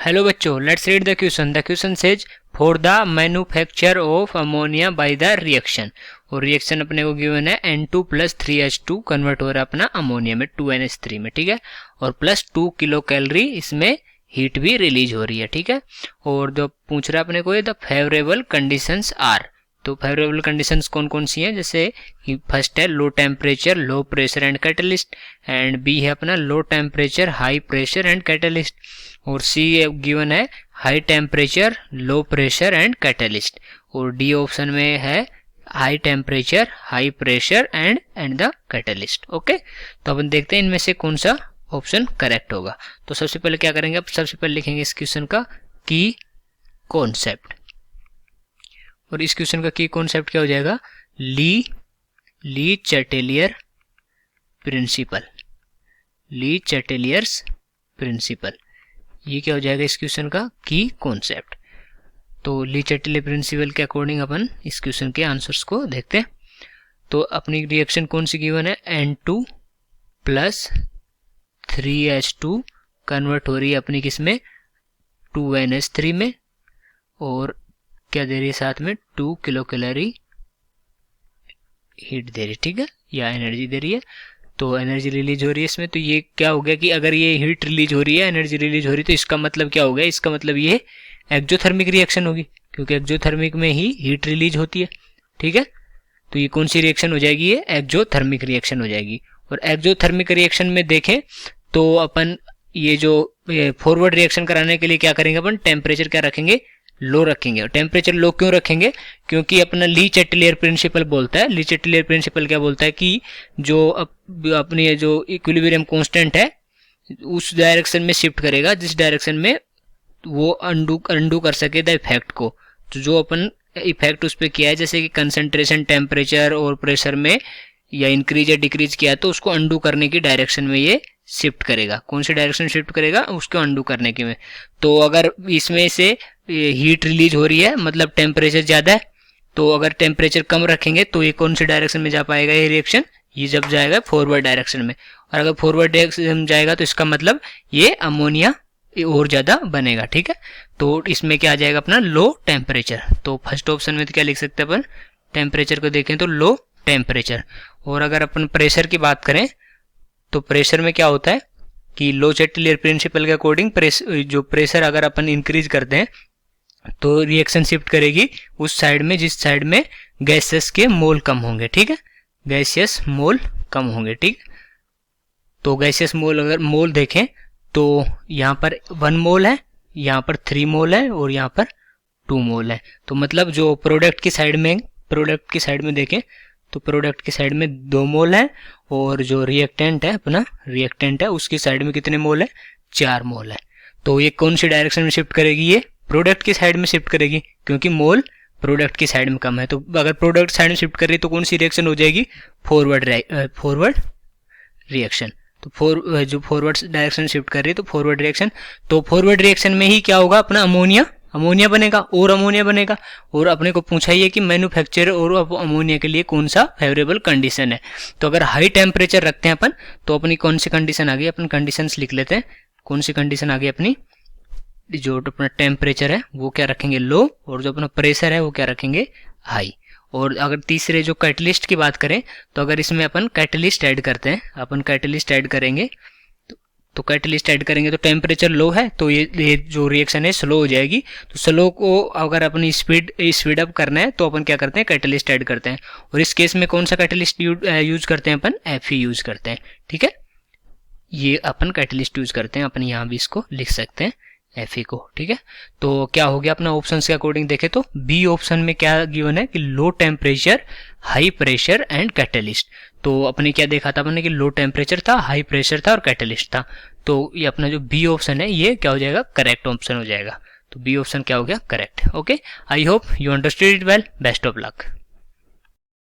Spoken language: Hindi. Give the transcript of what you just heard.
हेलो बच्चों, let's read the question. The question says for the manufacture of ammonia by the reaction. और रिएक्शन अपने को गिवन है N2 प्लस 3H2 कन्वर्ट हो रहा है अपना अमोनिया में 2NH3 में, ठीक है। और प्लस 2 किलो कैलोरी इसमें हीट भी रिलीज हो रही है, ठीक है। और जो पूछ रहा है अपने को ये द फेवरेबल कंडीशंस आर। तो फेवरेबल कंडीशंस कौन कौन सी हैं, जैसे फर्स्ट है low temperature, low pressure and catalyst, and B है अपना low temperature, high pressure and catalyst, और सी गिवन है high temperature, low pressure and catalyst, और डी ऑप्शन में है high temperature, high pressure and the catalyst. Okay, तो अपन देखते हैं इनमें से कौन सा ऑप्शन करेक्ट होगा। तो सबसे पहले क्या करेंगे, अब सबसे पहले लिखेंगे इस क्वेश्चन का की कॉन्सेप्ट। और इस क्वेश्चन का की कॉन्सेप्ट क्या हो जाएगा, ली चैटेलियर प्रिंसिपल। ली चैटेलियर्स प्रिंसिपल, ये क्या हो जाएगा इस क्वेश्चन का की कॉन्सेप्ट। तो ली चैटेलियर प्रिंसिपल के अकॉर्डिंग अपन इस क्वेश्चन के आंसर्स को देखते हैं। तो अपनी रिएक्शन कौन सी गिवन है, N2 प्लस 3H2 कन्वर्ट हो रही है अपनी किसमें 2NH3 में, और क्या दे रही है साथ में 2 किलो कैलोरी हीट दे रही है, ठीक है, या एनर्जी दे रही है। तो एनर्जी रिलीज हो रही है इसमें, तो ये क्या हो गया कि अगर ये हीट रिलीज हो रही है, एनर्जी रिलीज हो रही है, तो इसका मतलब क्या हो गया, इसका मतलब ये एक्जोथर्मिक रिएक्शन होगी, क्योंकि एक्जोथर्मिक में ही हीट रिलीज होती है, ठीक है। तो ये कौन सी रिएक्शन हो जाएगी, ये एक्जोथर्मिक रिएक्शन हो जाएगी। और एक्जोथर्मिक रिएक्शन में देखें तो अपन ये जो फॉरवर्ड रिएक्शन कराने के लिए क्या करेंगे, अपन टेम्परेचर क्या रखेंगे, लो रखेंगे। और टेम्परेचर लो क्यों रखेंगे, क्योंकि अपना ली चैटेलियर प्रिंसिपल बोलता है, ली चैटेलियर प्रिंसिपल क्या बोलता है कि जो अपनी जो इक्विलिब्रियम कांस्टेंट है उस डायरेक्शन में शिफ्ट करेगा जिस डायरेक्शन में वो अंडू कर सके द इफेक्ट को। तो जो अपन इफेक्ट उस पर किया है, जैसे कि कंसंट्रेशन टेम्परेचर और प्रेशर में या इंक्रीज या डिक्रीज किया, तो उसको अंडू करने की डायरेक्शन में ये शिफ्ट करेगा। कौन सी डायरेक्शन शिफ्ट करेगा, उसको अंडू करने की में। तो अगर इसमें से हीट रिलीज हो रही है, मतलब टेम्परेचर ज्यादा है, तो अगर टेम्परेचर कम रखेंगे तो ये कौन सी डायरेक्शन में जा पाएगा ये रिएक्शन, ये जब जाएगा फॉरवर्ड डायरेक्शन में। और अगर फॉरवर्ड डायरेक्शन में जाएगा तो इसका मतलब ये अमोनिया और ज्यादा बनेगा, ठीक है। तो इसमें क्या आ जाएगा अपना लो टेम्परेचर। तो फर्स्ट ऑप्शन में तो क्या लिख सकते हैं अपन, टेम्परेचर को देखें तो लो टेम्परेचर। और अगर अपन प्रेशर की बात करें तो प्रेशर में क्या होता है कि लो चैटेलियर प्रिंसिपल के अकॉर्डिंग जो प्रेशर अगर अपन इंक्रीज करते हैं तो रिएक्शन शिफ्ट करेगी उस साइड में जिस साइड में गैसेस के मोल कम होंगे, ठीक है, गैसियस मोल कम होंगे, ठीक। तो गैसियस मोल अगर मोल देखें तो यहाँ पर 1 मोल है, यहाँ पर 3 मोल है और यहाँ पर 2 मोल है। तो मतलब जो प्रोडक्ट की साइड में देखें तो प्रोडक्ट की साइड में 2 मोल है, और जो रिएक्टेंट है अपना रिएक्टेंट है उसकी साइड में कितने मोल है, 4 मोल है। तो ये कौन सी डायरेक्शन में शिफ्ट करेगी, ये प्रोडक्ट की साइड में शिफ्ट करेगी, क्योंकि मोल प्रोडक्ट की साइड में कम है। तो अगर प्रोडक्ट साइड में शिफ्ट कर रही है तो कौन सी रिएक्शन हो जाएगी, फॉरवर्ड रिएक्शन। तो जो फॉरवर्ड डायरेक्शन शिफ्ट कर रही है तो फॉरवर्ड रिएक्शन। तो फॉरवर्ड रिएक्शन में ही क्या होगा, अपना अमोनिया बनेगा और अमोनिया बनेगा। और अपने को पूछा ही है कि मैन्युफैक्चर और अमोनिया के लिए कौन सा फेवरेबल कंडीशन है। तो अगर हाई टेम्परेचर रखते हैं अपन तो अपनी कौन सी कंडीशन आ गई, अपन कंडीशंस लिख लेते हैं। कौन सी कंडीशन आ गई अपनी, जो अपना टेम्परेचर है वो क्या रखेंगे लो, और जो अपना प्रेशर है वो क्या रखेंगे हाई। और अगर तीसरे जो कैटलिस्ट की बात करें तो अगर इसमें अपन कैटलिस्ट ऐड करते हैं, अपन कैटलिस्ट ऐड करेंगे तो कैटलिस्ट ऐड करेंगे तो टेम्परेचर लो है तो ये जो रिएक्शन है स्लो हो जाएगी। तो स्लो को अगर अपनी स्पीड अप करना है तो अपन क्या करते हैं, कैटलिस्ट ऐड करते हैं। और इस केस में कौन सा कैटलिस्ट यूज करते हैं, अपन Fe यूज करते हैं, ठीक है। ये अपन कैटलिस्ट यूज करते हैं, अपन यहाँ भी इसको लिख सकते हैं Fe को, ठीक है। तो क्या हो गया अपना ऑप्शन के अकॉर्डिंग देखे तो बी ऑप्शन में क्या गिवन है कि लो temperature, high pressure and catalyst. तो अपने क्या देखा था अपने कि लो टेम्परेचर था, हाई प्रेशर था और कैटलिस्ट था। तो ये अपना जो बी ऑप्शन है ये क्या हो जाएगा, करेक्ट ऑप्शन हो जाएगा। तो बी ऑप्शन क्या हो गया, correct. Okay, I hope you understood it well. Best of luck.